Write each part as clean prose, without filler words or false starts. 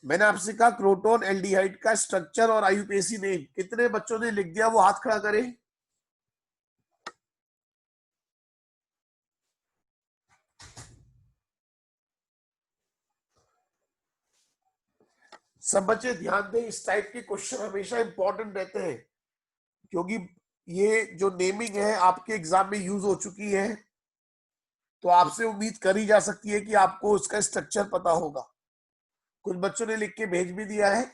मैंने आपसे कहा क्रोटोन एल्डिहाइड का स्ट्रक्चर और आईयूपीएसी नेम, कितने बच्चों ने लिख दिया? वो हाथ खड़ा करें। सब बच्चे ध्यान दें, इस टाइप के क्वेश्चन हमेशा इंपॉर्टेंट रहते हैं, क्योंकि ये जो नेमिंग है आपके एग्जाम में यूज हो चुकी है, तो आपसे उम्मीद करी जा सकती है कि आपको उसका स्ट्रक्चर पता होगा। कुछ बच्चों ने लिख के भेज भी दिया है।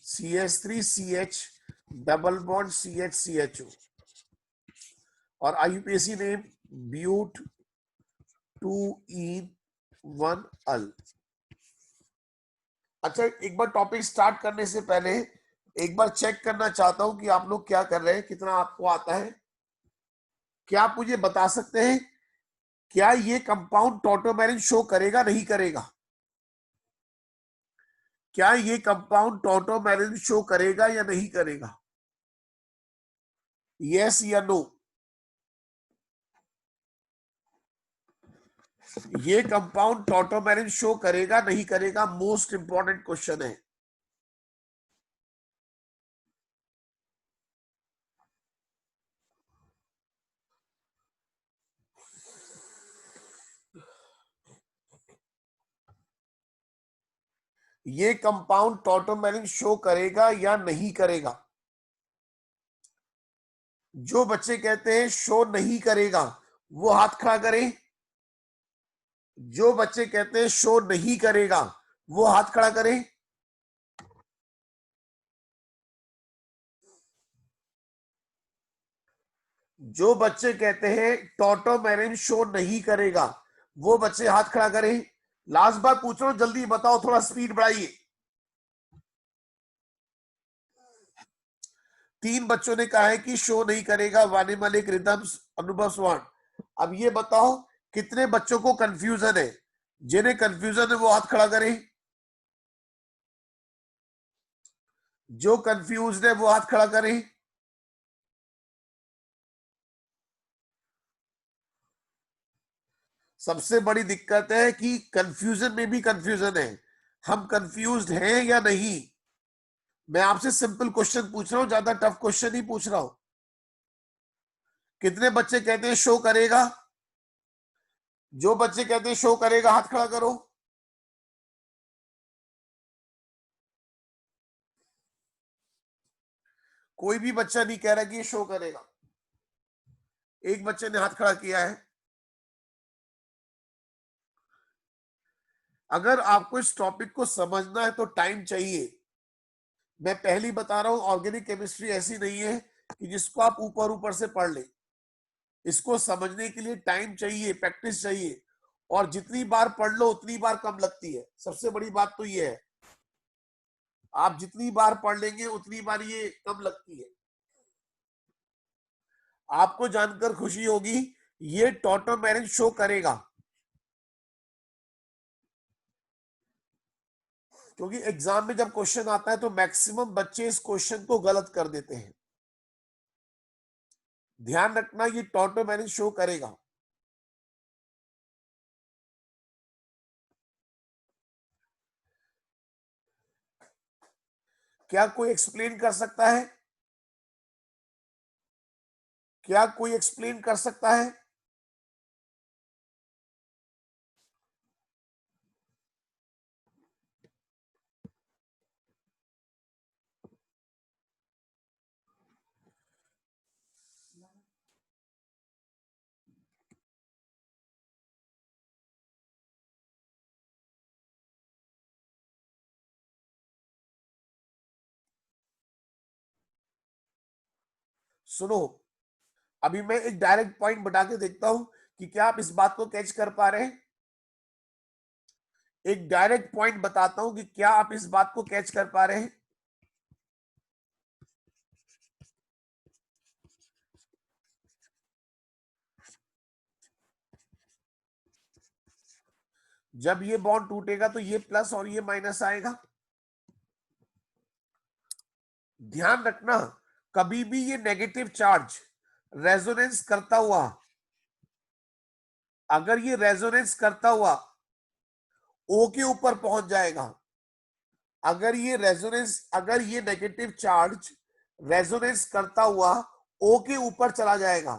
CH3CH डबल बॉन्ड CH और आईयूपीएसी नेम ब्यूट 2 इन 1 अल। अच्छा, एक बार टॉपिक स्टार्ट करने से पहले एक बार चेक करना चाहता हूं कि आप लोग क्या कर रहे हैं, कितना आपको आता है। क्या आप मुझे बता सकते हैं क्या ये कंपाउंड टॉटोमेरिन शो करेगा, नहीं करेगा? क्या ये कंपाउंड टॉटोमेरिन शो करेगा या नहीं करेगा? यस या नो? ये कंपाउंड टॉटोमेरिन शो करेगा नहीं करेगा? मोस्ट इंपॉर्टेंट क्वेश्चन है। ये कंपाउंड टॉटोमेरिन शो करेगा या नहीं करेगा? जो बच्चे कहते हैं शो नहीं करेगा वो हाथ खड़ा करें। जो बच्चे कहते हैं शो नहीं करेगा वो हाथ खड़ा करें। जो बच्चे कहते हैं टॉटोमेरिन शो नहीं करेगा वो बच्चे हाथ खड़ा करें। लास्ट बार पूछ रहा हूं, जल्दी बताओ, थोड़ा स्पीड बढ़ाइए। 3 बच्चों ने कहा है कि शो नहीं करेगा, वानी मलिक, रिदम्स, अनुभव स्वान। अब ये बताओ कितने बच्चों को कंफ्यूजन है? जिन्हें कंफ्यूजन है वो हाथ खड़ा करें। जो कंफ्यूज है वो हाथ खड़ा करें। सबसे बड़ी दिक्कत है कि कंफ्यूजन में भी कंफ्यूजन है। हम कंफ्यूज्ड हैं या नहीं? मैं आपसे सिंपल क्वेश्चन पूछ रहा हूं, ज्यादा टफ क्वेश्चन नहीं पूछ रहा हूं। कितने बच्चे कहते हैं शो करेगा? जो बच्चे कहते हैं शो करेगा हाथ खड़ा करो। कोई भी बच्चा नहीं कह रहा कि ये शो करेगा। एक बच्चे ने हाथ खड़ा किया है। अगर आपको इस टॉपिक को समझना है तो टाइम चाहिए। मैं पहली बता रहा हूं, ऑर्गेनिक केमिस्ट्री ऐसी नहीं है कि जिसको आप ऊपर ऊपर से पढ़ ले। इसको समझने के लिए टाइम चाहिए, प्रैक्टिस चाहिए, और जितनी बार पढ़ लो उतनी बार कम लगती है। सबसे बड़ी बात तो ये है, आप जितनी बार पढ़ लेंगे उतनी बार ये कम लगती है। आपको जानकर खुशी होगी, ये टॉटोमेरिन शो करेगा, क्योंकि एग्जाम में जब क्वेश्चन आता है तो मैक्सिमम बच्चे इस क्वेश्चन को गलत कर देते हैं। ध्यान रखना, ये टॉटोमेरिन शो करेगा। क्या कोई एक्सप्लेन कर सकता है? क्या कोई एक्सप्लेन कर सकता है? सुनो, अभी मैं एक डायरेक्ट पॉइंट बता के देखता हूं कि क्या आप इस बात को कैच कर पा रहे हैं। एक डायरेक्ट पॉइंट बताता हूं कि क्या आप इस बात को कैच कर पा रहे हैं। जब ये बॉन्ड टूटेगा तो ये प्लस और ये माइनस आएगा। ध्यान रखना, कभी भी ये नेगेटिव चार्ज रेजोनेंस करता हुआ, अगर ये रेजोनेंस करता हुआ ओ के ऊपर पहुंच जाएगा, अगर ये नेगेटिव चार्ज रेजोनेंस करता हुआ ओ के ऊपर चला जाएगा,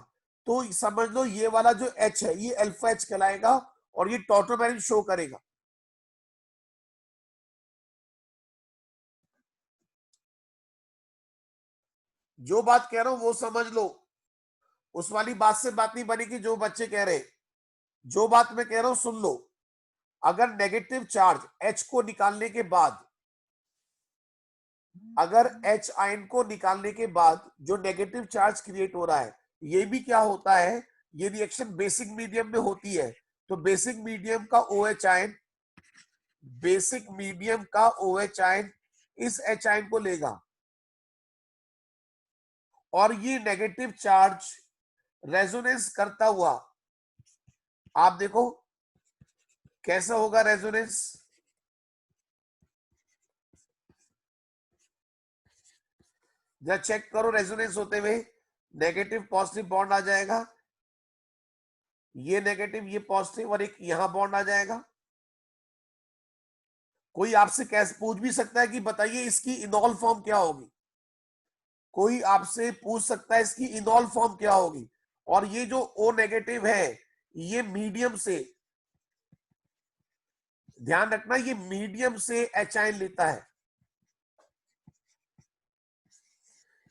तो समझ लो ये वाला जो एच है ये अल्फा एच कहलाएगा और ये टॉटोमेरिक शो करेगा। जो बात कह रहा हूं वो समझ लो, उस वाली बात से बात नहीं बनेगी जो बच्चे कह रहे। जो बात मैं कह रहा हूं सुन लो। अगर नेगेटिव चार्ज H को निकालने के बाद, अगर H आयन को निकालने के बाद जो नेगेटिव चार्ज क्रिएट हो रहा है, ये भी क्या होता है, ये रिएक्शन बेसिक मीडियम में होती है, तो बेसिक मीडियम का OH आयन, बेसिक मीडियम का OH आयन इस H आयन को लेगा और ये नेगेटिव चार्ज रेजोनेंस करता हुआ, आप देखो कैसा होगा रेजोनेंस। जब चेक करो रेजोनेंस होते हुए, नेगेटिव पॉजिटिव बॉन्ड आ जाएगा, ये नेगेटिव ये पॉजिटिव और एक यहां बॉन्ड आ जाएगा। कोई आपसे कैसे पूछ भी सकता है कि बताइए इसकी इनॉल फॉर्म क्या होगी, कोई आपसे पूछ सकता है इसकी इनॉल फॉर्म क्या होगी। और ये जो O नेगेटिव है ये मीडियम से, ध्यान रखना ये मीडियम से H आयन लेता है,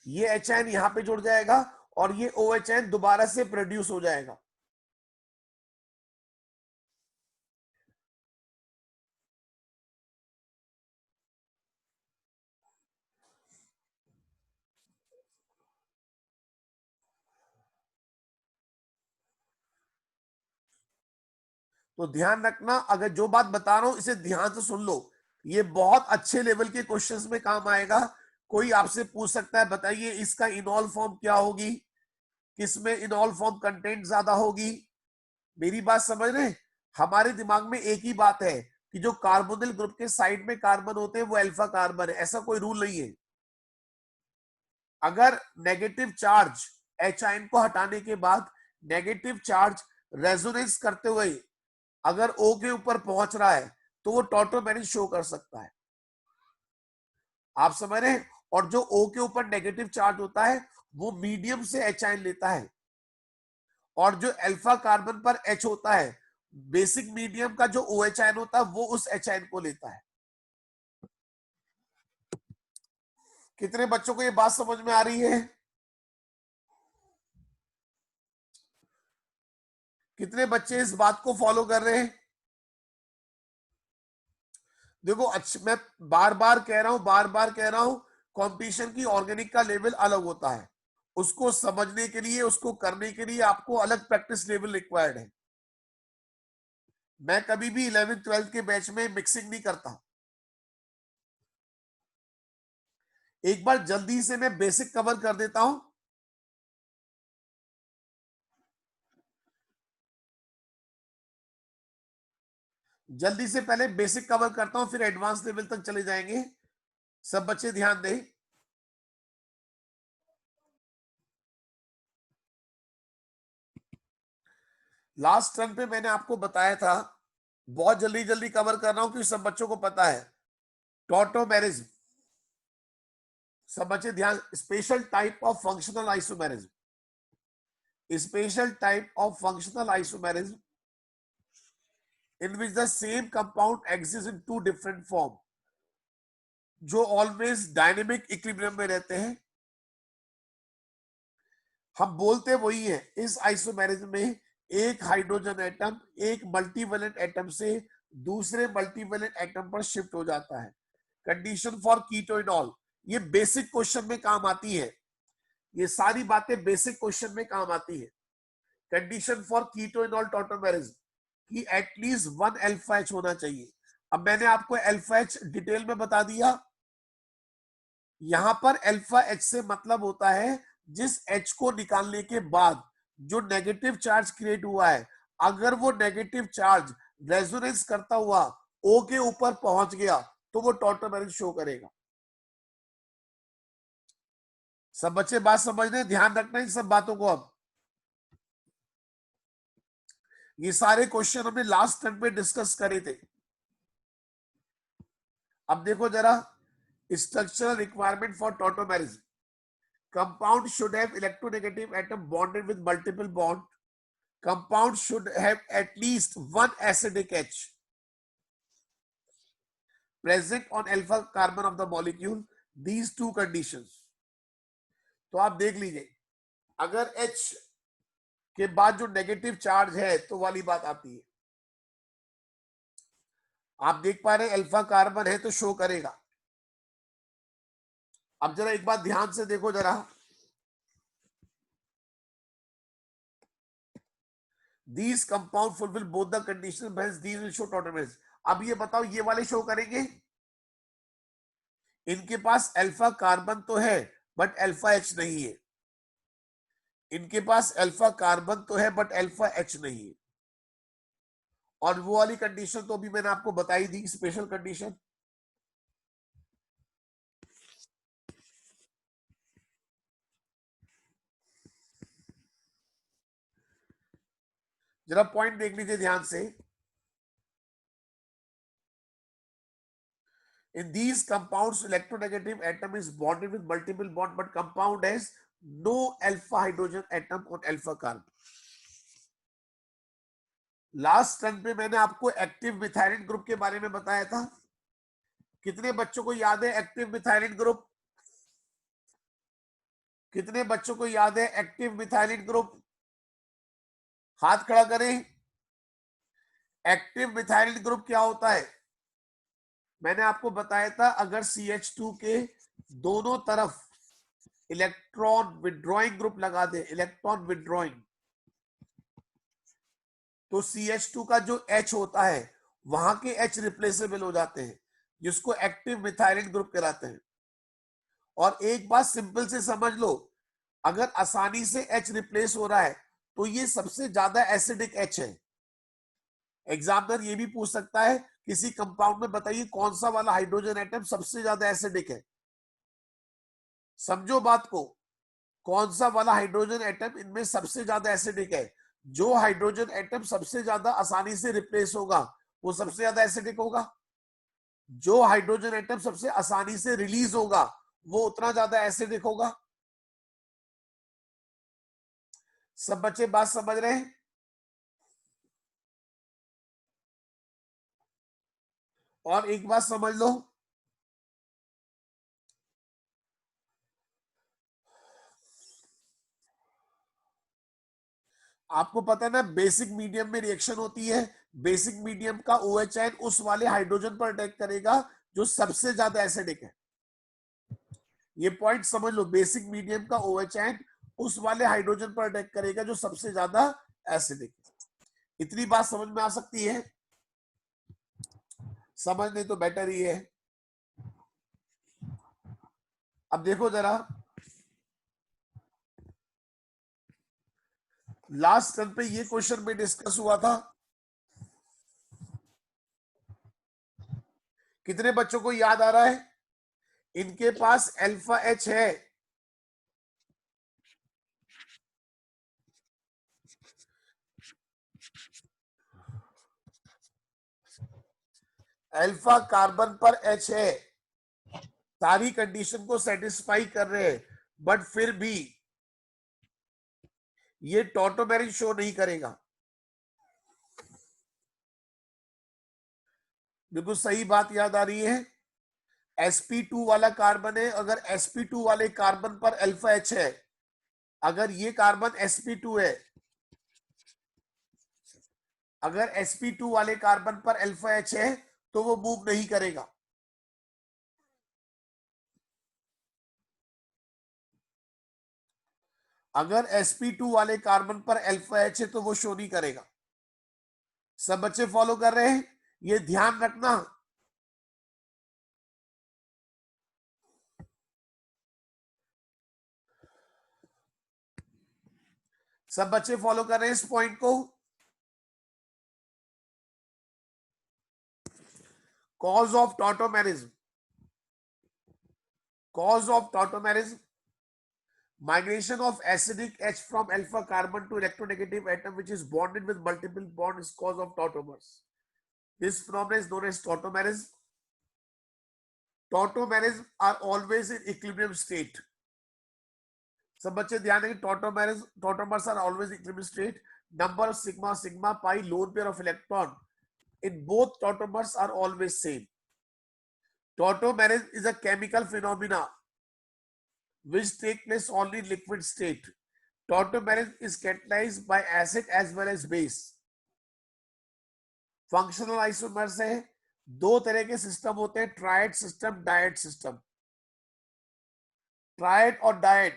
ये H आयन यहां पे जुड़ जाएगा और ये OH आयन दोबारा से प्रोड्यूस हो जाएगा। तो ध्यान रखना, अगर जो बात बता रहा हूं इसे ध्यान से सुन लो, ये बहुत अच्छे लेवल के क्वेश्चंस में काम आएगा। कोई आपसे पूछ सकता है बताइए इसका इनॉल फॉर्म क्या होगी, किसमें इनॉल फॉर्म कंटेंट ज्यादा होगी। मेरी बात समझ रहे हैं? हमारे दिमाग में एक ही बात है कि जो कार्बोनिल ग्रुप के साइड में कार्बन होते हैं वो अल्फा कार्बन है, ऐसा कोई रूल नहीं है। अगर नेगेटिव चार्ज H आयन को हटाने के बाद नेगेटिव चार्ज रेजोनेंस करते हुए अगर O के ऊपर पहुंच रहा है तो वो टॉटोमेरिक शो कर सकता है, आप समझ रहे हैं। और जो O के ऊपर नेगेटिव चार्ज होता है वो मीडियम से H आयन लेता है, और जो अल्फा कार्बन पर H होता है, बेसिक मीडियम का जो OH आयन होता है वो उस H आयन को लेता है। कितने बच्चों को ये बात समझ में आ रही है? कितने बच्चे इस बात को फॉलो कर रहे हैं? देखो अच्छा, मैं बार बार कह रहा हूं कंपटीशन की ऑर्गेनिक का लेवल अलग होता है, उसको समझने के लिए, उसको करने के लिए आपको अलग प्रैक्टिस लेवल रिक्वायर्ड है। मैं कभी भी 11th 12th के बैच में मिक्सिंग नहीं करता। एक बार जल्दी से मैं बेसिक कवर कर देता हूं। जल्दी से पहले बेसिक कवर करता हूं, फिर एडवांस लेवल तक चले जाएंगे। सब बच्चे ध्यान दें। लास्ट टर्न पे मैंने आपको बताया था, बहुत जल्दी जल्दी कवर कर रहा हूं क्योंकि सब बच्चों को पता है। टॉटोमेरिज्म, सब बच्चे ध्यान, special type of functional isomerism, special type of functional isomerism in which the same compound exists in two different form, जो ऑलवेज डायनेमिक इक्विलिब्रियम में रहते हैं। हम बोलते वही है, इस आइसोमेरिज्म में एक हाइड्रोजन एटम एक मल्टीवेलेंट एटम से दूसरे मल्टीवेलेंट एटम पर शिफ्ट हो जाता है। कंडीशन फॉर कीटोइनॉल, ये बेसिक क्वेश्चन में काम आती है, ये सारी बातें बेसिक क्वेश्चन में काम आती है। कंडीशन फॉर कीटोइनॉल टॉटोमेरिज्म कि एटलीस्ट 1 अल्फा एच होना चाहिए। अब मैंने आपको अल्फा एच डिटेल में बता दिया। यहां पर अल्फा एच से मतलब होता है जिस एच को निकालने के बाद जो नेगेटिव चार्ज क्रिएट हुआ है, अगर वो नेगेटिव चार्ज रेजोनेंस करता हुआ ओ के ऊपर पहुंच गया तो वो टॉटोमेरिक शो करेगा। सब बच्चे बात समझ रहे, ध्यान रखना इन सब बातों को। अब ये सारे क्वेश्चन हमने लास्ट टर्म पे डिस्कस करे थे। अब देखो जरा, structural requirement for tautomerism. Compound should have electronegative atom bonded with multiple bond. Compound should have at least one acidic H present on alpha carbon of the molecule. These two conditions। तो आप देख लीजिए, अगर H के बाद जो negative charge है तो वाली बात आती है। आप देख पा रहे हैं अल्फा कार्बन है तो शो करेगा। अब जरा एक बात ध्यान से देखो जरा, these compound fulfill both the conditions, hence these will show tautomerism. अब ये बताओ, ये वाले शो करेंगे? इनके पास अल्फा कार्बन तो है बट अल्फा एच नहीं है। इनके पास अल्फा कार्बन तो है बट अल्फा एच नहीं है। और वो वाली कंडीशन तो अभी मैंने आपको बताई थी, स्पेशल कंडीशन। जरा पॉइंट देख लीजिए ध्यान से। In these compounds, electronegative atom is bonded with multiple bond, but compound has no alpha hydrogen atom on alpha carbon। Last term पे मैंने आपको एक्टिव मिथाइलिन ग्रुप के बारे में बताया था। कितने बच्चों को याद है एक्टिव मिथाइलिन ग्रुप? कितने बच्चों को याद है एक्टिव मिथाइलिन ग्रुप? हाथ खड़ा करें। एक्टिव मिथाइलिन ग्रुप क्या होता है? मैंने आपको बताया था, अगर CH2 के दोनों तरफ इलेक्ट्रॉन विड्रॉइंग ग्रुप लगा दे, इलेक्ट्रॉन विड्रॉइंग, तो CH2 का जो H होता है वहां के H रिप्लेसेबल हो जाते हैं, जिसको एक्टिव मिथाइलिन ग्रुप कहलाते हैं। और एक बात सिंपल से समझ लो, अगर आसानी से H रिप्लेस हो रहा है तो ये सबसे ज्यादा एसिडिक H है। एग्जामिनर ये भी पूछ सकता है किसी कंपाउंड में बताइए कौन सा वाला हाइड्रोजन एटम सबसे ज्यादा एसिडिक है। समझो बात को, कौन सा वाला हाइड्रोजन एटम इनमें सबसे ज्यादा एसिडिक है? जो हाइड्रोजन एटम सबसे ज्यादा आसानी से रिप्लेस होगा वो सबसे ज्यादा एसिडिक होगा। जो हाइड्रोजन एटम सबसे आसानी से रिलीज होगा वो उतना ज्यादा एसिडिक होगा। सब बच्चे बात समझ रहे हैं? और एक बात समझ लो, आपको पता है ना बेसिक मीडियम में रिएक्शन होती है। बेसिक मीडियम का OH आयन उस वाले हाइड्रोजन पर अटैक करेगा जो सबसे ज्यादा एसिडिक है। ये पॉइंट समझ लो, बेसिक मीडियम का OH आयन उस वाले हाइड्रोजन पर अटैक करेगा जो सबसे ज्यादा एसिडिक है। इतनी बात समझ में आ सकती है? समझ नहीं तो बेटर ही है। अब देखो जरा, लास्ट टर्म पे ये क्वेश्चन में डिस्कस हुआ था। कितने बच्चों को याद आ रहा है? इनके पास अल्फा एच है, अल्फा कार्बन पर H है, सारी कंडीशन को सेटिस्फाई कर रहे हैं, बट फिर भी ये टॉटोमेरिक शो नहीं करेगा। बिल्कुल सही बात याद आ रही है। sp2 वाला कार्बन है, अगर sp2 वाले कार्बन पर अल्फा एच है, अगर ये कार्बन sp2 है, अगर sp2 वाले कार्बन पर अल्फा एच है तो वो मूव नहीं करेगा। अगर sp2 वाले कार्बन पर अल्फा एच है तो वो शो नहीं करेगा। सब बच्चे फॉलो कर रहे हैं? ये ध्यान रखना, सब बच्चे फॉलो कर रहे हैं इस पॉइंट को? Cause of tautomerism, cause of tautomerism, migration of acidic H from alpha carbon to electronegative atom which is bonded with multiple bonds is cause of tautomers. This phenomenon is known as tautomerism. Tautomerism are always in equilibrium state. सब बच्चे ध्यान देंगे, tautomers are always in equilibrium state. Number of sigma, sigma pi, lone pair of electron in both tautomers are always same. Tautomerism is a chemical phenomena which take place only in liquid state. Tautomerism is catalyzed by acid as well as base. Functional isomers है, दो तरह के system होते हैं, triad system, dyad system. Triad और dyad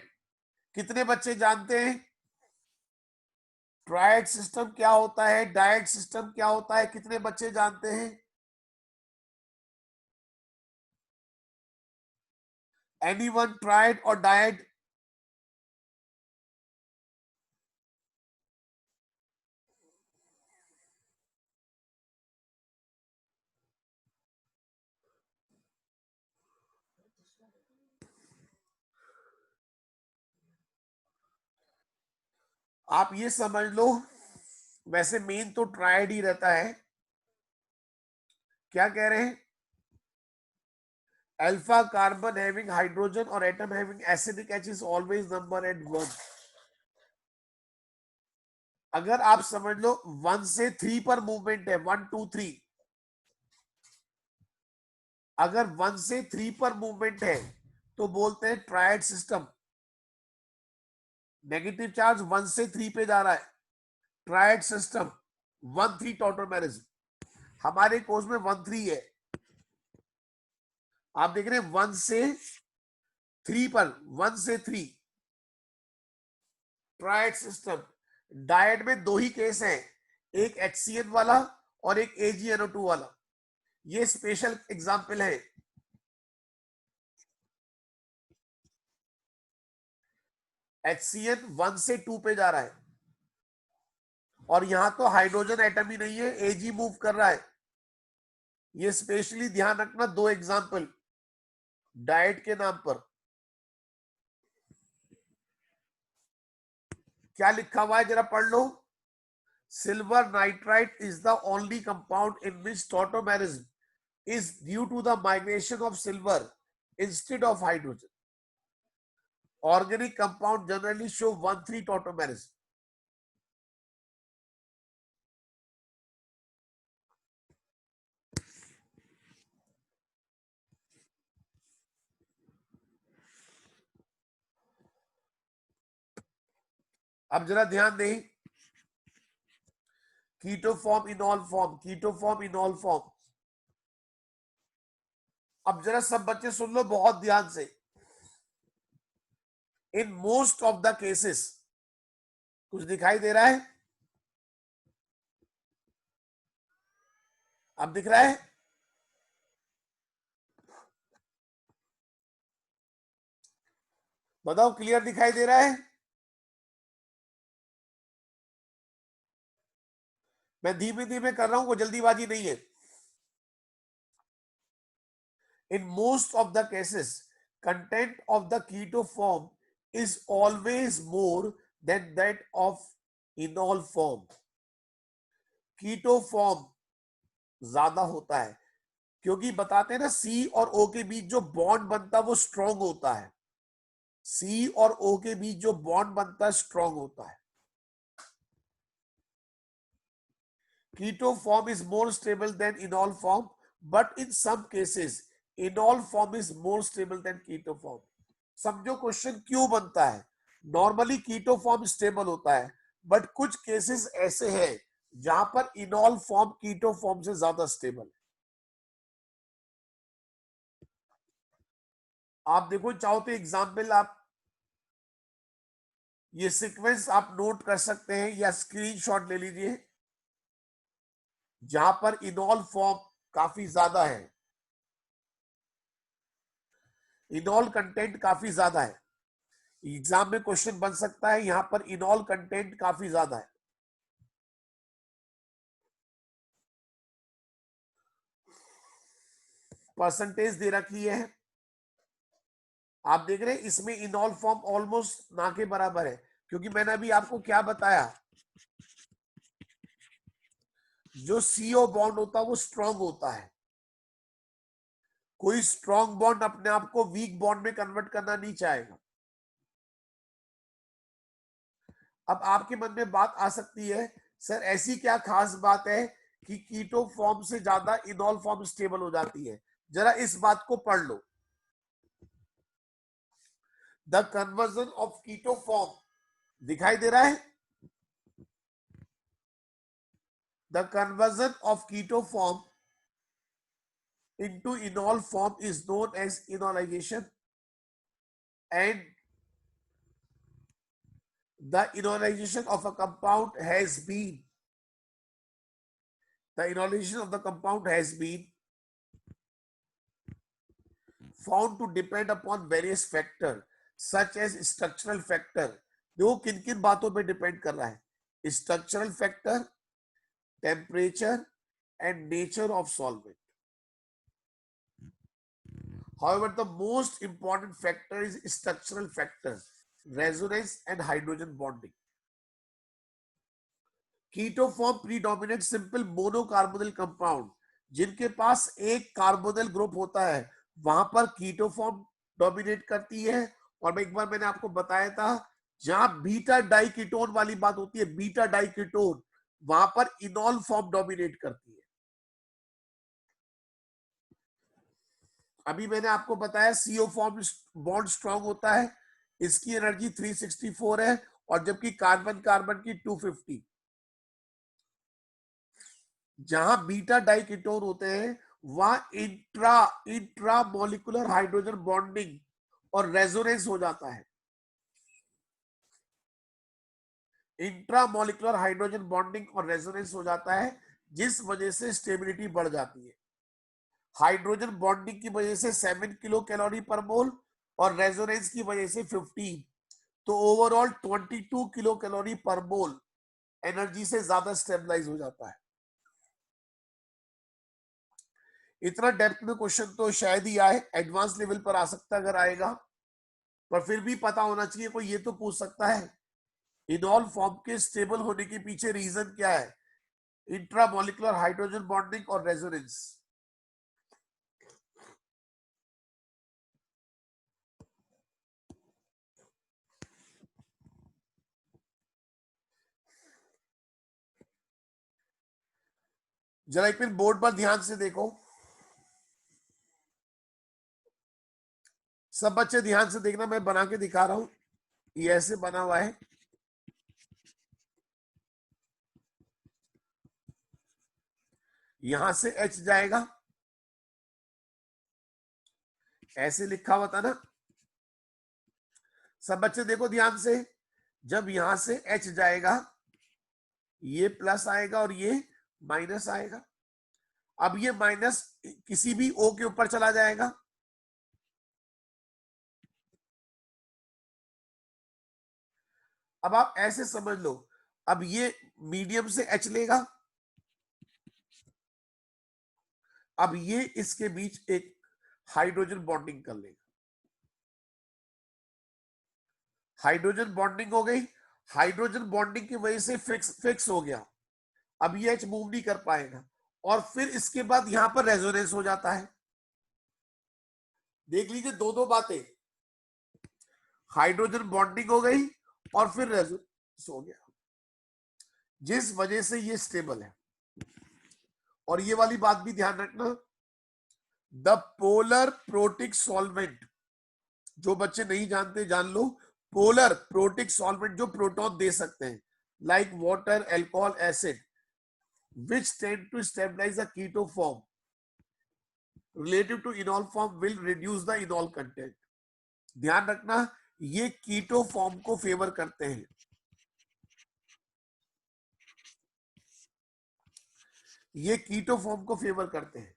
कितने बच्चे जानते हैं? ट्रायड सिस्टम क्या होता है, डायड सिस्टम क्या होता है, कितने बच्चे जानते हैं? एनीवन ट्रायड और डायड? आप ये समझ लो, वैसे मेन तो ट्रायड ही रहता है. क्या कह रहे हैं? अल्फा कार्बन हैविंग हाइड्रोजन और atom having acidic H is always number at 1. अगर आप समझ लो 1 से 3 पर मूवमेंट है, 1 2 3, अगर 1 से 3 पर मूवमेंट है तो बोलते हैं ट्रायड सिस्टम. नेगेटिव चार्ज 1 से 3 पे जा रहा है, ट्रायड सिस्टम. 1 3 टॉटोमेरिज्म. हमारे कोर्स में 1 3 है, आप देख रहे हैं 1 से 3 पर, 1 से 3 ट्रायड सिस्टम. डायड में दो ही केस हैं, एक HCN वाला और एक AgNO2 वाला. ये स्पेशल एग्जांपल है. HCN 1 से 2 पे जा रहा है और यहां तो हाइड्रोजन एटम ही नहीं है, Ag मूव कर रहा है. ये स्पेशली ध्यान रखना, दो एग्जांपल डाइट के नाम पर. क्या लिखा हुआ है जरा पढ़ लो. Silver nitrite is the only compound in which tautomerism is due to the migration of silver instead of hydrogen. Organic compound generally show 1 3 tautomerism. अब जरा ध्यान दें, keto form, enol form, keto form, enol form. अब जरा सब बच्चे सुन लो बहुत ध्यान से. In most of the cases, कुछ दिखाई दे रहा है? अब दिख रहा है? बताओ, क्लियर दिखाई दे रहा है? मैं धीमे धीमे कर रहा हूं, कोई जल्दीबाजी नहीं है. In most of the cases, content of the keto form is always more than that of enol form. Keto form ज्यादा होता है क्योंकि बताते हैं ना, सी और ओ के बीच जो बॉन्ड बनता है वो स्ट्रॉन्ग होता है. सी और ओ के बीच जो बॉन्ड बनता है स्ट्रॉन्ग होता है. Keto form is more stable than enol form, but in some cases enol form is more stable than keto form. समझो क्वेश्चन क्यों बनता है. नॉर्मली कीटो फॉर्म स्टेबल होता है, बट कुछ केसेस ऐसे हैं जहां पर इनॉल फॉर्म कीटो फॉर्म से ज्यादा स्टेबल है. आप देखो, चाहो तो एग्जाम्पल आप ये सीक्वेंस आप नोट कर सकते हैं या स्क्रीनशॉट ले लीजिए, जहां पर इनॉल फॉर्म काफी ज्यादा है, इनॉल कंटेंट काफी ज्यादा है. एग्जाम में क्वेश्चन बन सकता है, यहां पर इनॉल कंटेंट काफी ज्यादा है। परसेंटेज दे रखी है, आप देख रहे हैं इसमें इनॉल फॉर्म ऑलमोस्ट ना के बराबर है, क्योंकि मैंने अभी आपको क्या बताया, जो CO बॉन्ड होता है वो स्ट्रॉन्ग होता है। कोई स्ट्रॉन्ग बॉन्ड अपने आप को वीक बॉन्ड में कन्वर्ट करना नहीं चाहेगा। अब आपके मन में बात आ सकती है, सर ऐसी क्या खास बात है कि कीटो फॉर्म से ज्यादा इनॉल फॉर्म स्टेबल हो जाती है? जरा इस बात को पढ़ लो। The conversion of keto form, दिखाई दे रहा है? The conversion of keto form into enol form is known as enolization, and the enolization of a compound has been the enolization of the compound has been found to depend upon various factors such as structural factor। देखो किन किन बातों पे depend कर रहा है, structural factor, temperature and nature of solvent. However, the most important factor is structural factor, resonance and hydrogen bonding। Keto form predominate simple monocarbonyl compound, जिनके पास एक कार्बोनिल ग्रुप होता है वहां पर कीटो फॉर्म डोमिनेट करती है। और एक बार मैंने आपको बताया था, जहां बीटा डाइकीटोन वाली बात होती है, बीटा डाइकीटोन, वहां पर इनॉल फॉर्म डोमिनेट करती है। अभी मैंने आपको बताया CO फॉर्म बॉन्ड स्ट्रांग होता है, इसकी एनर्जी 364 है, और जबकि कार्बन कार्बन की 250। जहां बीटा डाइकीटोन होते हैं वहां intra intra molecular hydrogen bonding और रेजोनेंस हो जाता है। इंट्रा मॉलिक्यूलर हाइड्रोजन बॉन्डिंग और रेजोनेंस हो जाता है, जिस वजह से स्टेबिलिटी बढ़ जाती है। हाइड्रोजन बॉन्डिंग की वजह से 7 किलो कैलोरी पर मोल और रेजोनेंस की वजह से 15, तो ओवरऑल 22 किलो कैलोरी पर मोल एनर्जी से ज्यादा स्टेबलाइज हो जाता है। इतना डेप्थ में क्वेश्चन तो शायद ही आए, एडवांस लेवल पर आ सकता है अगर आएगा, पर फिर भी पता होना चाहिए। कोई ये तो पूछ सकता है इनॉल फॉर्म के स्टेबल होने के पीछे रीजन क्या है? इंट्रामोलिकुलर हाइड्रोजन बॉन्डिंग और रेजोनेंस। जरा एक मिनट बोर्ड पर ध्यान से देखो, सब बच्चे ध्यान से देखना, मैं बना के दिखा रहा हूं। ये ऐसे बना हुआ है, यहां से H जाएगा, ऐसे लिखा हुआ था ना। सब बच्चे देखो ध्यान से, जब यहां से H जाएगा ये प्लस आएगा और ये माइनस आएगा। अब ये माइनस किसी भी O के ऊपर चला जाएगा, अब आप ऐसे समझ लो, अब ये मीडियम से H लेगा, अब ये इसके बीच एक हाइड्रोजन बॉन्डिंग कर लेगा, हाइड्रोजन बॉन्डिंग हो गई। हाइड्रोजन बॉन्डिंग की वजह से फिक्स हो गया, अब ये H मूव नहीं कर पाएगा, और फिर इसके बाद यहां पर रेजोनेंस हो जाता है। देख लीजिए दो दो बातें, हाइड्रोजन बॉन्डिंग हो गई और फिर रेजोनेंस हो गया, जिस वजह से ये स्टेबल है। और ये वाली बात भी ध्यान रखना, द पोलर प्रोटिक सॉल्वेंट, जो बच्चे नहीं जानते जान लो, पोलर प्रोटिक सॉल्वेंट जो प्रोटॉन दे सकते हैं, like water, alcohol, acid, which tend to stabilize the keto form relative to enol form will reduce the enol content। ध्यान रखना, ये कीटो फॉर्म को फेवर करते हैं, ये कीटो फॉर्म को फेवर करते हैं।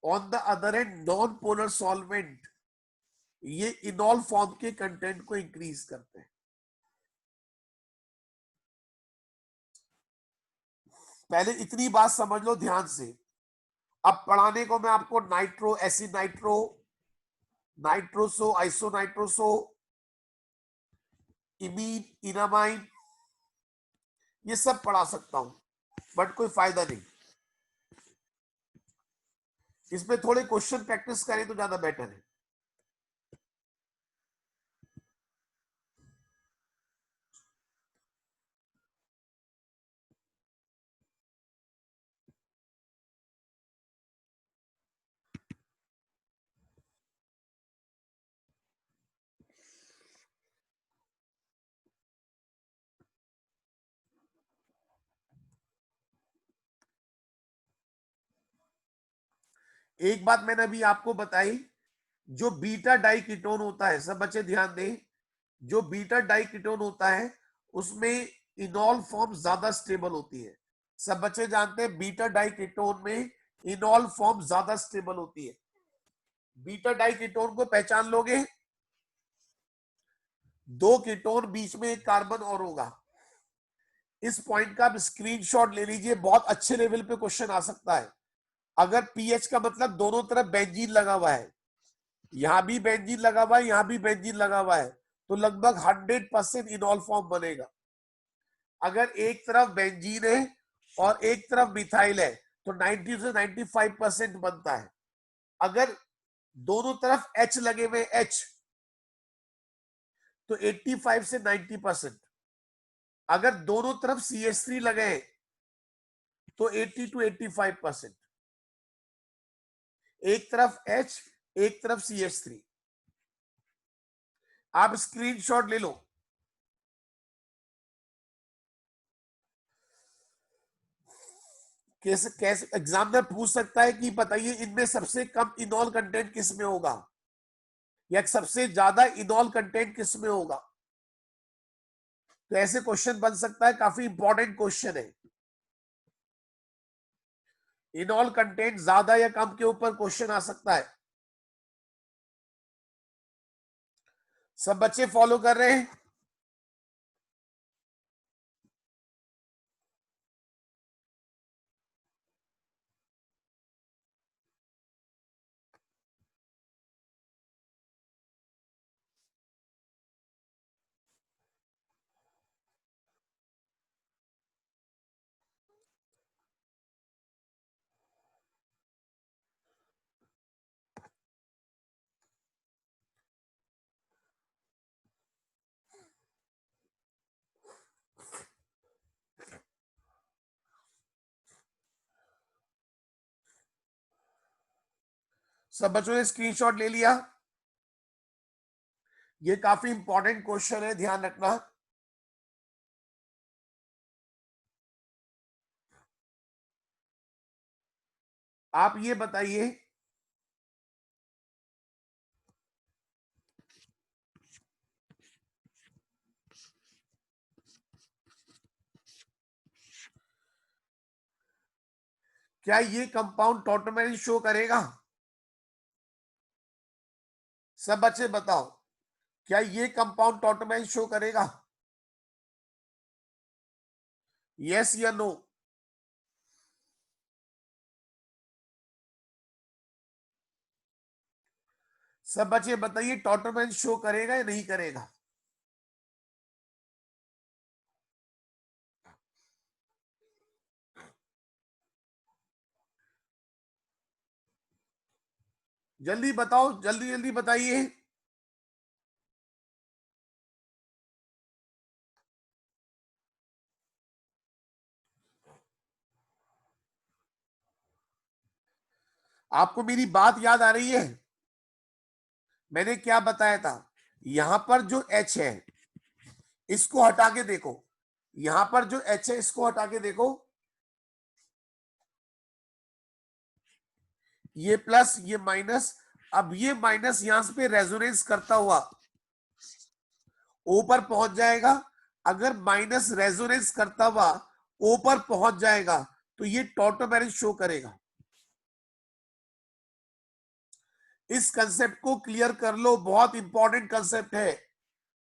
On the other and non polar solvent ये इनॉल फॉर्म के कंटेंट को इंक्रीज करते हैं। पहले इतनी बात समझ लो ध्यान से। अब पढ़ाने को मैं आपको nitro acid nitro, nitroso isonitroso, imine enamine, ये सब पढ़ा सकता हूं, बट कोई फायदा नहीं। इसमें थोड़े क्वेश्चन प्रैक्टिस करें तो ज्यादा बेटर है। एक बात मैंने अभी आपको बताई, जो बीटा डाई कीटोन होता है, सब बच्चे ध्यान दें, जो बीटा डाई कीटोन होता है उसमें इनॉल फॉर्म ज्यादा स्टेबल होती है। सब बच्चे जानते हैं बीटा डाई कीटोन में इनॉल फॉर्म ज्यादा स्टेबल होती है। बीटा डाई कीटोन को पहचान लोगे, दो कीटोन बीच में एक कार्बन और होगा। इस पॉइंट का आप स्क्रीनशॉट ले लीजिए, बहुत अच्छे लेवल पे क्वेश्चन आ सकता है। अगर पीएच का मतलब दोनों तरफ बेंजीन लगा हुआ है, यहां भी बेंजीन लगा हुआ है, यहां भी बेंजीन लगा हुआ है, तो लगभग 100% इनॉल फॉर्म बनेगा। अगर एक तरफ बेंजीन है और एक तरफ मिथाइल है तो 90 से 95% बनता है। अगर दोनों तरफ H लगे हुए H तो 85 से 90%। अगर दोनों तरफ CH3 लगे हैं तो 80 to 85%। एक तरफ H, एक तरफ CH3। आप स्क्रीनशॉट ले लो। कैसे कैसे एग्जामिनर पूछ सकता है कि बताइए इनमें सबसे कम इनॉल कंटेंट किस में होगा या सबसे ज्यादा इनॉल कंटेंट किस में होगा। तो ऐसे क्वेश्चन बन सकता है, काफी इंपॉर्टेंट क्वेश्चन है। इनॉल कंटेंट ज्यादा या कम के ऊपर क्वेश्चन आ सकता है। सब बच्चे फॉलो कर रहे हैं? सब बच्चों ने स्क्रीनशॉट ले लिया? ये काफी इंपॉर्टेंट क्वेश्चन है, ध्यान रखना। आप ये बताइए, क्या ये कंपाउंड टॉटोमेरिन शो करेगा? सब बच्चे बताओ, क्या ये कंपाउंड टॉटोमेरिन शो करेगा? यस या नो? सब बच्चे बताइए, टॉटोमेरिन शो करेगा या नहीं करेगा? जल्दी बताओ, जल्दी जल्दी बताइए। आपको मेरी बात याद आ रही है? मैंने क्या बताया था? यहां पर जो H है इसको हटा के देखो, यहां पर जो H है इसको हटा के देखो, ये प्लस ये माइनस। अब ये माइनस यहां पे रेजोनेंस करता हुआ O पर पहुंच जाएगा। अगर माइनस रेजोनेंस करता हुआ O पर पहुंच जाएगा तो ये टॉटोमेरिन शो करेगा। इस कंसेप्ट को क्लियर कर लो, बहुत इंपॉर्टेंट कंसेप्ट है।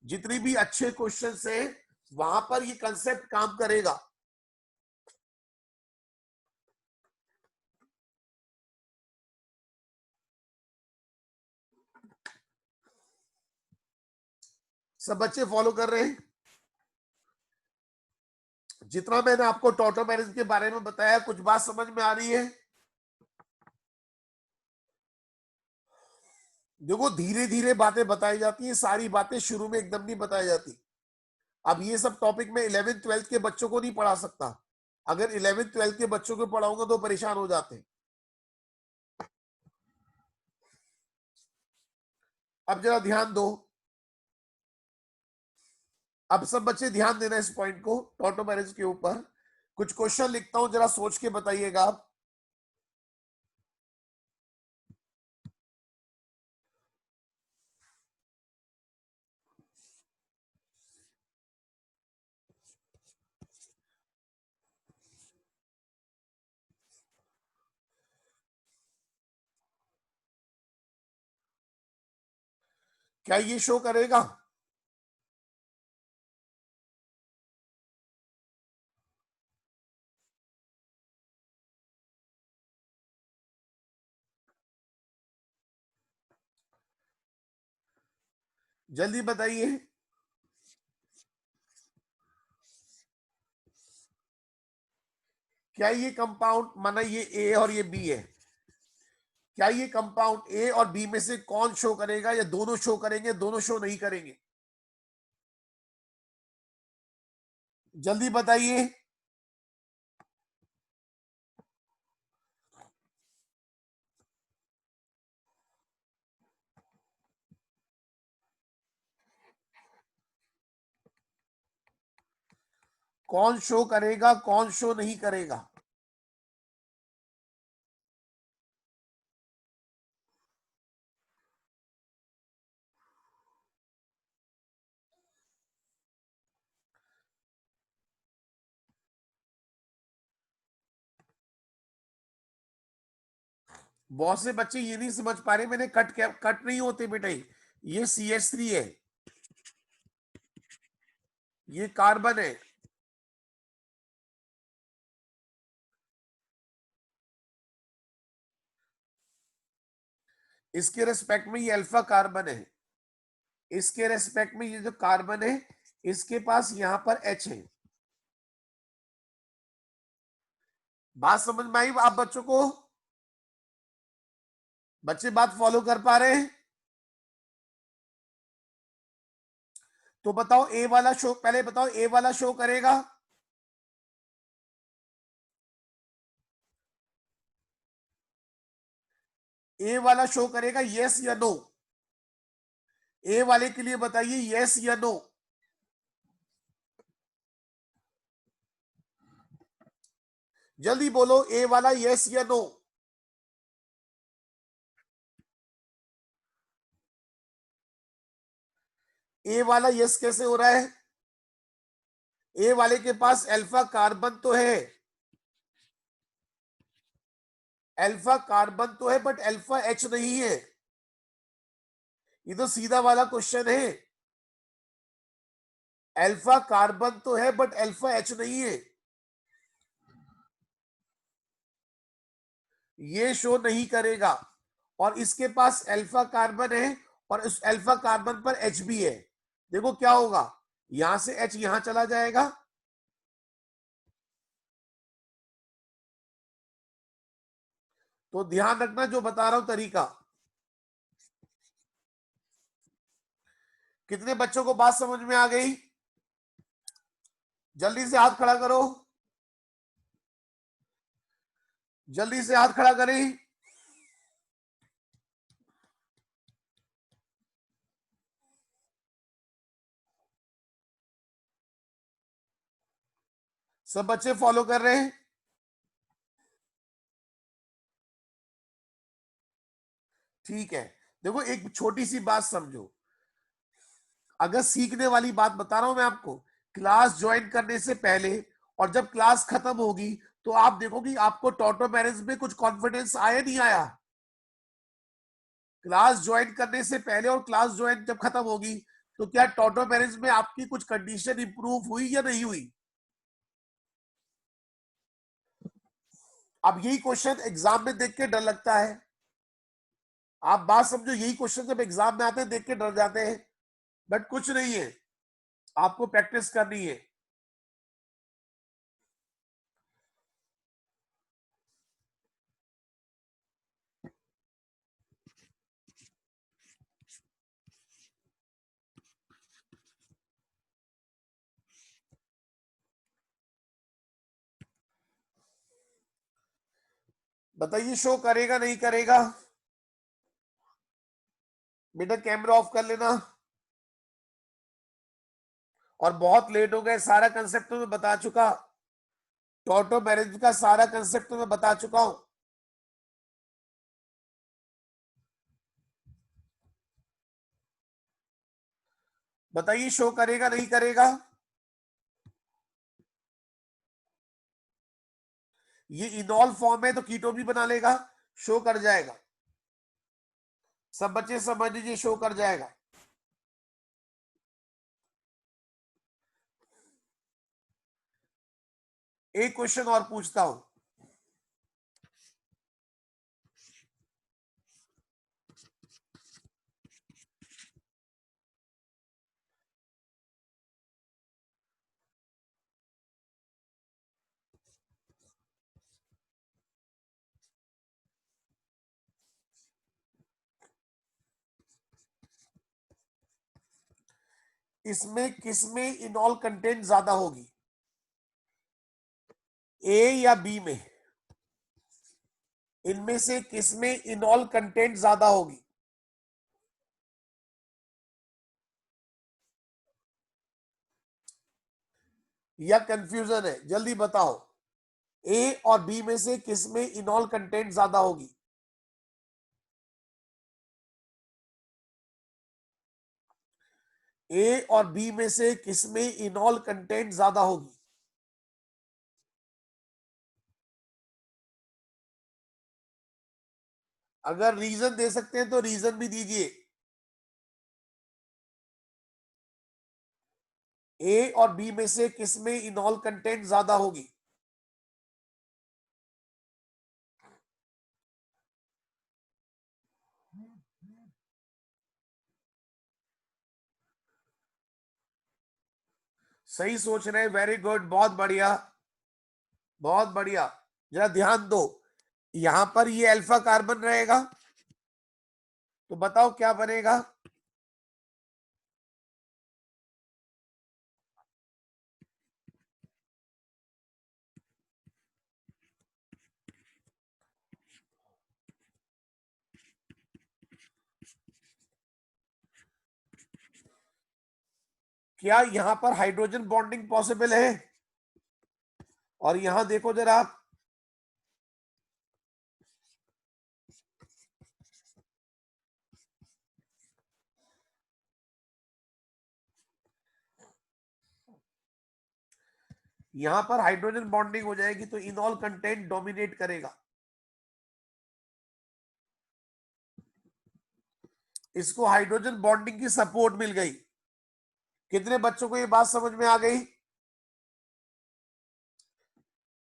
जितनी भी अच्छे क्वेश्चन है वहां पर ये कंसेप्ट काम करेगा। सब बच्चे फॉलो कर रहे हैं? जितना मैंने आपको टॉटोमेरिज्म के बारे में बताया, कुछ बात समझ में आ रही है? देखो, धीरे धीरे बातें बताई जाती है, सारी बातें शुरू में एकदम नहीं बताई जाती। अब ये सब टॉपिक में 11th 12th के बच्चों को नहीं पढ़ा सकता। अगर 11th 12th के बच्चों को पढ़ाऊंगा तो परेशान हो जाते हैं। अब जरा ध्यान दो, अब सब बच्चे ध्यान देना इस पॉइंट को, टॉटोमेरिज्म के ऊपर कुछ क्वेश्चन लिखता हूं, जरा सोच के बताइएगा आप। क्या ये शो करेगा? जल्दी बताइए। क्या ये कंपाउंड, माना ये ए और ये बी है, क्या ये कंपाउंड ए और बी में से कौन शो करेगा, या दोनों शो करेंगे, दोनों शो नहीं करेंगे? जल्दी बताइए। कौन शो करेगा, कौन शो नहीं करेगा? बहुत से बच्चे ये नहीं समझ पा रहे, मैंने कट नहीं होते बेटे। ये CH3 है, ये कार्बन है, इसके रेस्पेक्ट में ये अल्फा कार्बन है, इसके रेस्पेक्ट में ये जो कार्बन है इसके पास यहां पर H है। बात समझ में आई आप बच्चों को? बच्चे बात फॉलो कर पा रहे हैं? तो बताओ ए वाला शो, पहले बताओ ए वाला शो करेगा? ए वाला शो करेगा, यस या नो? ए वाले के लिए बताइए, यस या नो? जल्दी बोलो, ए वाला यस या नो? ए वाला यस कैसे हो रहा है? ए वाले के पास अल्फा कार्बन तो है, अल्फा कार्बन तो है, बट अल्फा H नहीं है। ये तो सीधा वाला क्वेश्चन है। अल्फा कार्बन तो है बट अल्फा H नहीं है, ये शो नहीं करेगा। और इसके पास अल्फा कार्बन है और उस अल्फा कार्बन पर H भी है। देखो क्या होगा, यहां से H यहां चला जाएगा, तो ध्यान रखना जो बता रहा हूं तरीका। कितने बच्चों को बात समझ में आ गई? जल्दी से हाथ खड़ा करो, जल्दी से हाथ खड़ा करें। सब बच्चे फॉलो कर रहे हैं? ठीक है। देखो, एक छोटी सी बात समझो, अगर सीखने वाली बात बता रहा हूं मैं आपको, क्लास ज्वाइन करने से पहले और जब क्लास खत्म होगी तो आप देखो कि आपको टॉटोमेरिज्म में कुछ कॉन्फिडेंस आया नहीं आया? क्लास ज्वाइन करने से पहले और क्लास ज्वाइन जब खत्म होगी तो क्या टॉटोमेरेंस में आपकी कुछ कंडीशन इंप्रूव हुई या नहीं हुई? अब यही क्वेश्चन एग्जाम में देख के डर लगता है। आप बात समझो, यही क्वेश्चन जब एग्जाम में आते हैं देख के डर जाते हैं, बट कुछ नहीं है, आपको प्रैक्टिस करनी है। बताइए शो करेगा नहीं करेगा? बेटा कैमरा ऑफ कर लेना। और बहुत लेट हो गए, सारा कंसेप्ट तो मैं बता चुका, टोटो मैरिज का सारा कंसेप्ट तो मैं बता चुका हूं। बताइए शो करेगा नहीं करेगा? ये इनॉल फॉर्म है तो कीटो भी बना लेगा, शो कर जाएगा। सब बच्चे समझ लीजिए, शो कर जाएगा। एक क्वेश्चन और पूछता हूं। इसमें किसमें इनॉल कंटेंट ज्यादा होगी, ए या बी में? इनमें से किसमें इनॉल कंटेंट ज्यादा होगी? या कंफ्यूजन है? जल्दी बताओ, ए और बी में से किसमें इनॉल कंटेंट ज्यादा होगी? ए और बी में से किसमें इनॉल कंटेंट ज्यादा होगी? अगर रीजन दे सकते हैं तो रीजन भी दीजिए। ए और बी में से किसमें इनॉल कंटेंट ज्यादा होगी? सही सोच रहे हैं, वेरी गुड, बहुत बढ़िया, बहुत बढ़िया। जरा ध्यान दो, यहां पर ये अल्फा कार्बन रहेगा तो बताओ क्या बनेगा? क्या यहां पर हाइड्रोजन बॉन्डिंग पॉसिबल है? और यहां देखो जरा आप, यहां पर हाइड्रोजन बॉन्डिंग हो जाएगी तो इनॉल कंटेंट डोमिनेट करेगा। इसको हाइड्रोजन बॉन्डिंग की सपोर्ट मिल गई। कितने बच्चों को ये बात समझ में आ गई?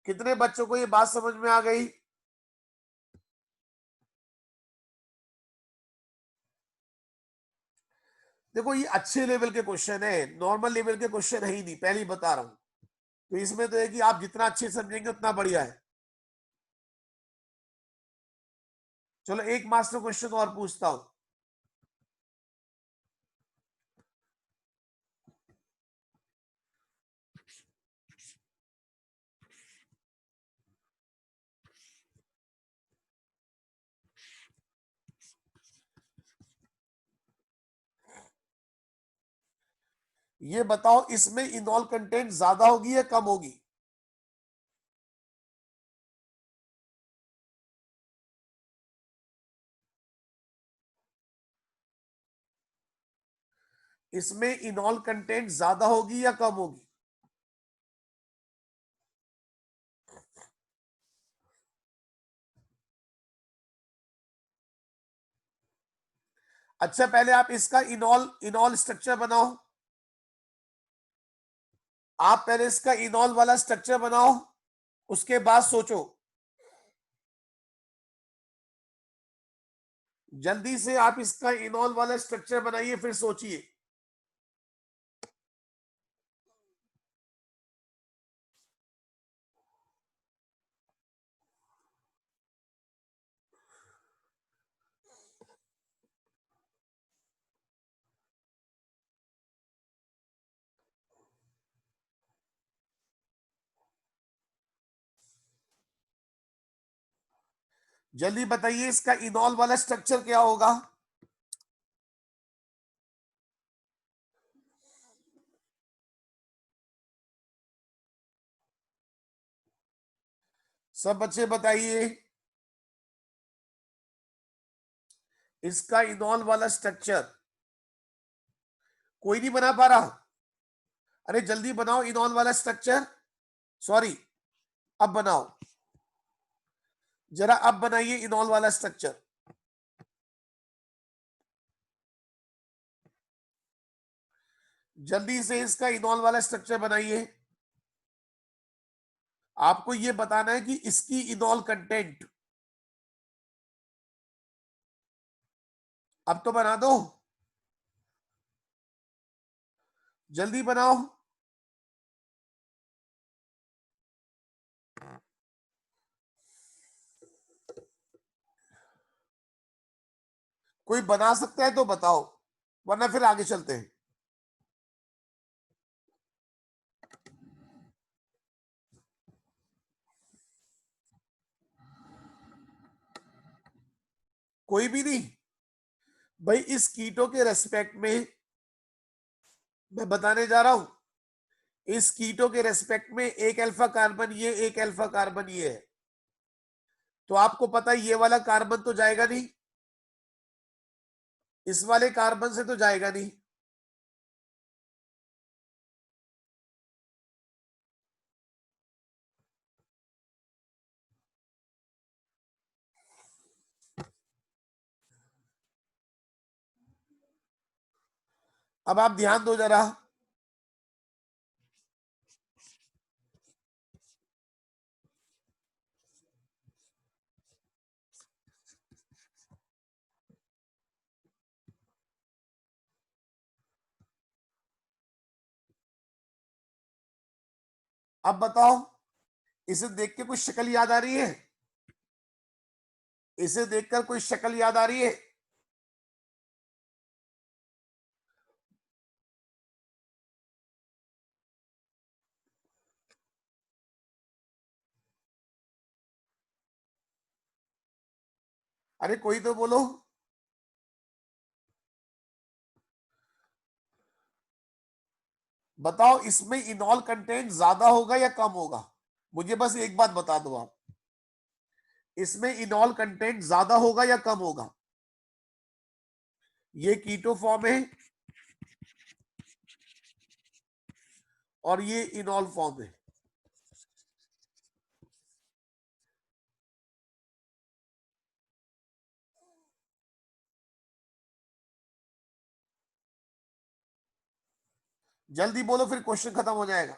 कितने बच्चों को ये बात समझ में आ गई? देखो ये अच्छे लेवल के क्वेश्चन है, नॉर्मल लेवल के क्वेश्चन है ही नहीं, पहले ही बता रहा हूं। तो इसमें तो है कि आप जितना अच्छे समझेंगे उतना बढ़िया है। चलो एक मास्टर क्वेश्चन और पूछता हूं। ये बताओ इसमें इनॉल कंटेंट ज्यादा होगी या कम होगी? इसमें इनॉल कंटेंट ज्यादा होगी या कम होगी? अच्छा, पहले आप इसका इनॉल इनॉल स्ट्रक्चर बनाओ। आप पहले इसका इनॉल वाला स्ट्रक्चर बनाओ, उसके बाद सोचो। जल्दी से आप इसका इनॉल वाला स्ट्रक्चर बनाइए, फिर सोचिए। जल्दी बताइए, इसका इनॉल वाला स्ट्रक्चर क्या होगा? सब बच्चे बताइए, इसका इनॉल वाला स्ट्रक्चर कोई नहीं बना पा रहा? अरे जल्दी बनाओ इनॉल वाला स्ट्रक्चर। सॉरी, अब बनाओ, जरा अब बनाइए इनॉल वाला स्ट्रक्चर। जल्दी से इसका इनॉल वाला स्ट्रक्चर बनाइए। आपको यह बताना है कि इसकी इनॉल कंटेंट। अब तो बना दो, जल्दी बनाओ। कोई बना सकता है तो बताओ, वरना फिर आगे चलते हैं। कोई भी नहीं? भाई इस कीटो के रेस्पेक्ट में मैं बताने जा रहा हूं। इस कीटो के रेस्पेक्ट में एक अल्फा कार्बन ये, एक अल्फा कार्बन ये है, तो आपको पता है ये वाला कार्बन तो जाएगा नहीं, इस वाले कार्बन से तो जाएगा नहीं। अब आप ध्यान दो जरा। अब बताओ, इसे देख के कुछ शक्ल याद आ रही है? इसे देखकर कोई शक्ल याद आ रही है? अरे कोई तो बोलो। बताओ, इसमें इनॉल कंटेंट ज्यादा होगा या कम होगा? मुझे बस एक बात बता दो आप, इसमें इनॉल कंटेंट ज्यादा होगा या कम होगा? ये कीटो फॉर्म है और ये इनॉल फॉर्म है। जल्दी बोलो, फिर क्वेश्चन खत्म हो जाएगा।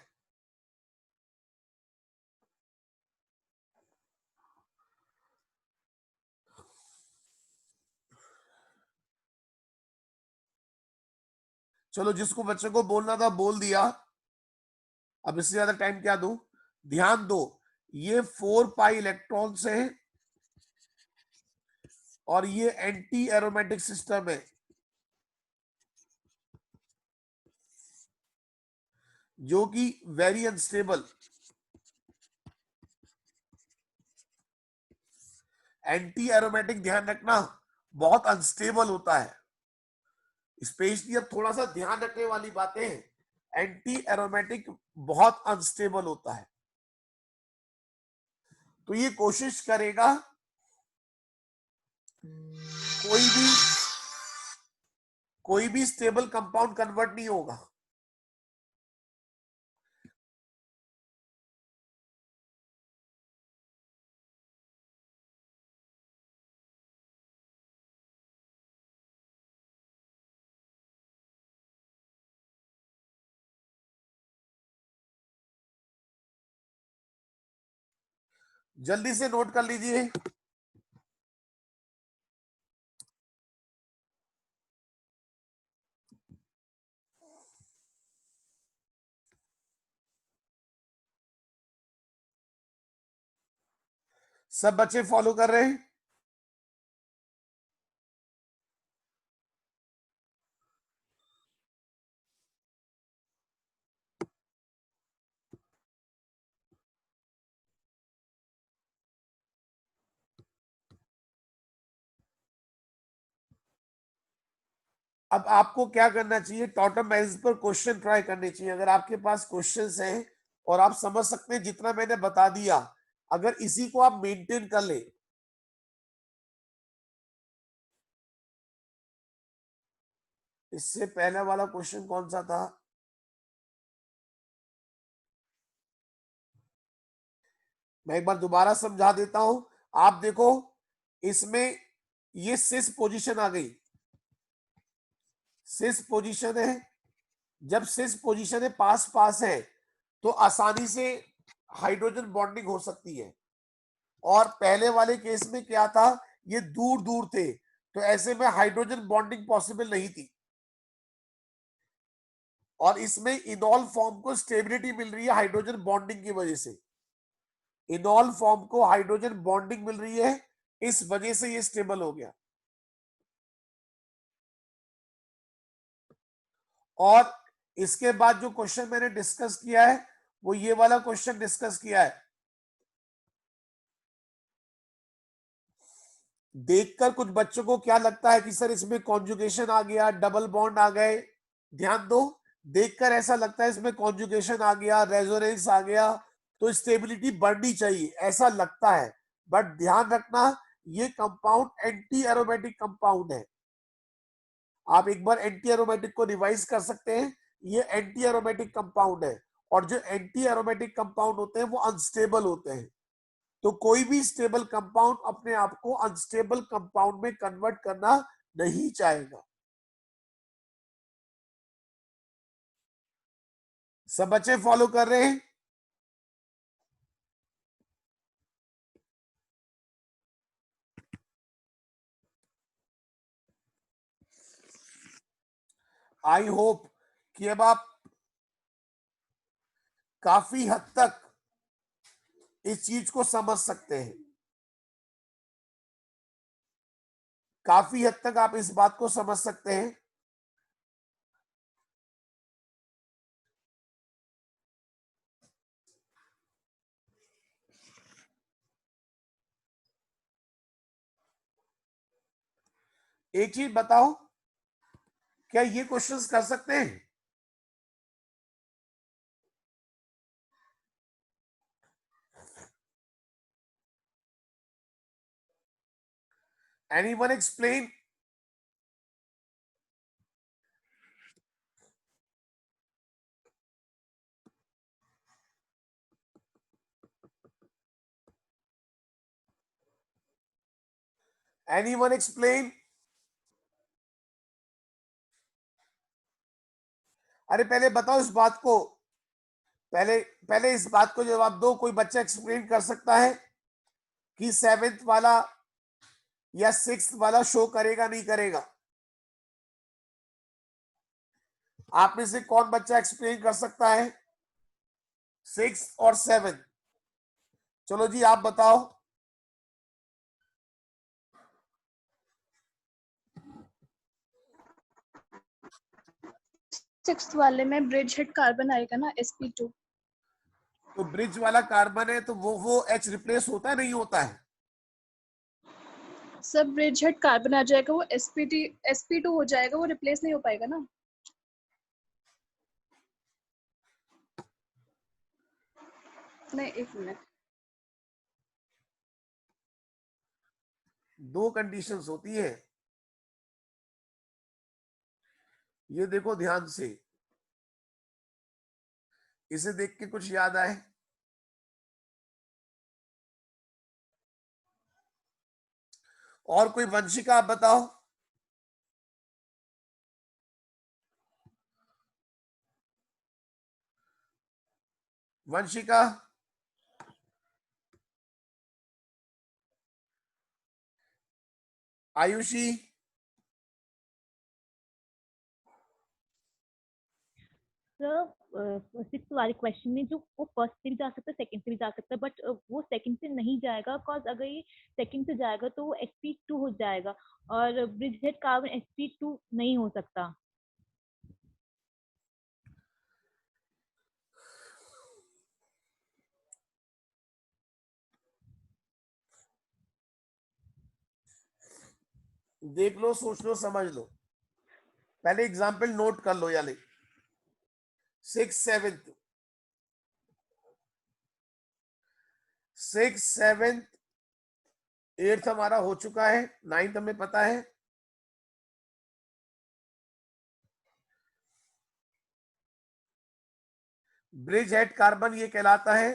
चलो, जिसको बच्चे को बोलना था बोल दिया, अब इससे ज्यादा टाइम क्या दूं? ध्यान दो, ये 4 पाई इलेक्ट्रॉन्स है और ये एंटी एरोमेटिक सिस्टम है, जो कि वेरी अनस्टेबल। एंटी एरोमेटिक, ध्यान रखना, बहुत अनस्टेबल होता है। स्पेशली अब थोड़ा सा ध्यान रखने वाली बातें हैं। एंटी एरोमेटिक बहुत अनस्टेबल होता है, तो ये कोशिश करेगा कोई भी कोई भी स्टेबल कंपाउंड कन्वर्ट नहीं होगा। जल्दी से नोट कर लीजिए। सब बच्चे फॉलो कर रहे हैं? अब आपको क्या करना चाहिए, टोटम बेसिस पर क्वेश्चन ट्राई करने चाहिए। अगर आपके पास क्वेश्चंस हैं और आप समझ सकते हैं जितना मैंने बता दिया, अगर इसी को आप मेंटेन कर ले। इससे पहले वाला क्वेश्चन कौन सा था? मैं एक बार दोबारा समझा देता हूं। आप देखो, इसमें ये सिस पोजीशन आ गई, सिस पोजीशन है। जब सिस पोजीशन है, पास पास है, तो आसानी से हाइड्रोजन बॉन्डिंग हो सकती है। और पहले वाले केस में क्या था, ये दूर दूर थे, तो ऐसे में हाइड्रोजन बॉन्डिंग पॉसिबल नहीं थी। और इसमें इनॉल फॉर्म को स्टेबिलिटी मिल रही है हाइड्रोजन बॉन्डिंग की वजह से। इनॉल फॉर्म को हाइड्रोजन बॉन्डिंग मिल रही है, इस वजह से ये स्टेबल हो गया। और इसके बाद जो क्वेश्चन मैंने डिस्कस किया है, वो ये वाला क्वेश्चन डिस्कस किया है। देखकर कुछ बच्चों को क्या लगता है कि सर इसमें कॉन्जुगेशन आ गया, डबल बॉन्ड आ गए। ध्यान दो, देखकर ऐसा लगता है इसमें कॉन्जुगेशन आ गया, रेजोनेंस आ गया, तो स्टेबिलिटी बढ़नी चाहिए, ऐसा लगता है। बट ध्यान रखना, ये कंपाउंड एंटी एरोमेटिक कंपाउंड है। आप एक बार एंटी एरोमेटिक को रिवाइज कर सकते हैं। ये एंटी एरोमेटिक कंपाउंड है, और जो एंटी एरोमेटिक कंपाउंड होते हैं वो अनस्टेबल होते हैं। तो कोई भी स्टेबल कंपाउंड अपने आप को अनस्टेबल कंपाउंड में कन्वर्ट करना नहीं चाहेगा। सब बच्चे फॉलो कर रहे हैं? आई होप कि अब आप काफी हद तक इस चीज को समझ सकते हैं। काफी हद तक आप इस बात को समझ सकते हैं। एक चीज बताओ, क्या ये क्वेश्चंस कर सकते हैं? Anyone explain? Anyone explain? अरे पहले बताओ इस बात को, पहले पहले इस बात को जवाब दो। कोई बच्चा एक्सप्लेन कर सकता है कि सेवेंथ वाला या सिक्स्थ वाला शो करेगा नहीं करेगा? आप में से कौन बच्चा एक्सप्लेन कर सकता है सिक्स और सेवन? चलो जी, आप बताओ। सिक्स्थ वाले में ब्रिज हिट कार्बन आएगा ना, sp2। तो ब्रिज वाला कार्बन है, तो वो एच रिप्लेस होता है नहीं होता है? सब ब्रिज हिट कार्बन आ जाएगा, वो sp2 हो जाएगा, वो रिप्लेस नहीं हो पाएगा ना। नहीं, एक मिनट। दो कंडीशंस होती है, ये देखो ध्यान से। इसे देख के कुछ याद आए? और कोई वंशिका आप बताओ। वंशिका? आयुषी, सर 6 वाले क्वेश्चन में जो वो फर्स्ट से भी जा सकता है, सेकंड से भी जा सकता है, बट वो सेकंड से नहीं जाएगा, बिकॉज अगर ये सेकंड से जाएगा तो वो sp2 हो जाएगा और ब्रिजहेड कार्बन sp2 नहीं हो सकता। देख लो, सोच लो, समझ लो। पहले एग्जाम्पल नोट कर लो, यानी 6 7 6 7 8 हमारा हो चुका है, 9 हमें पता है। ब्रिज हेड कार्बन ये कहलाता है।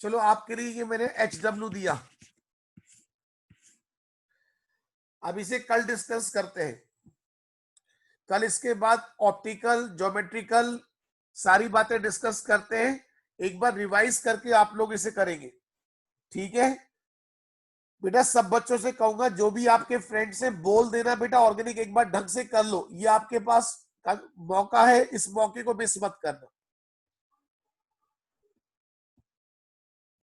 चलो आपके लिए ये मैंने HW दिया। अब इसे कल डिस्कस करते हैं। कल इसके बाद ऑप्टिकल, ज्योमेट्रिकल सारी बातें डिस्कस करते हैं। एक बार रिवाइज करके आप लोग इसे करेंगे, ठीक है बेटा? सब बच्चों से कहूंगा, जो भी आपके फ्रेंड्स हैं बोल देना बेटा ऑर्गेनिक एक बार ढंग से कर लो। ये आपके पास मौका है, इस मौके को मिस मत करना।